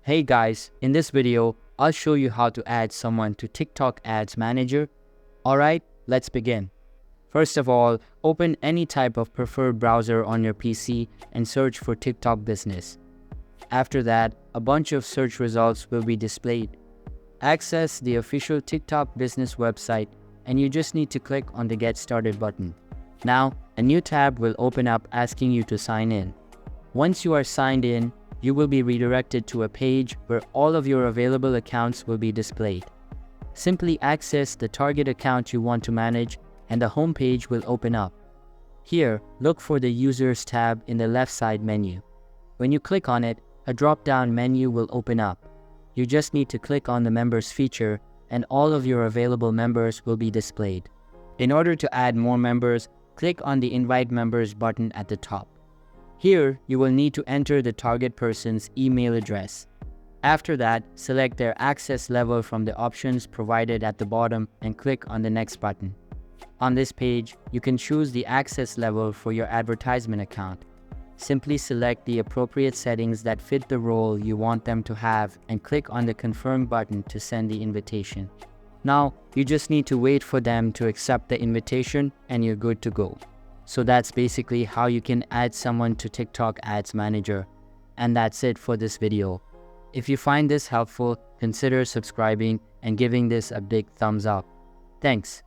Hey guys, in this video, I'll show you how to add someone to TikTok Ads Manager. Alright, let's begin. First of all, open any type of preferred browser on your PC and search for TikTok Business. After that, a bunch of search results will be displayed. Access the official TikTok Business website and you just need to click on the Get Started button. Now, a new tab will open up asking you to sign in. Once you are signed in, you will be redirected to a page where all of your available accounts will be displayed. Simply access the target account you want to manage and the home page will open up. Here, look for the Users tab in the left side menu. When you click on it, a drop-down menu will open up. You just need to click on the Members feature and all of your available members will be displayed. In order to add more members, click on the Invite Members button at the top. Here, you will need to enter the target person's email address. After that, select their access level from the options provided at the bottom and click on the Next button. On this page, you can choose the access level for your advertisement account. Simply select the appropriate settings that fit the role you want them to have and click on the Confirm button to send the invitation. Now, you just need to wait for them to accept the invitation and you're good to go. So that's basically how you can add someone to TikTok Ads Manager. And that's it for this video. If you find this helpful, consider subscribing and giving this a big thumbs up. Thanks.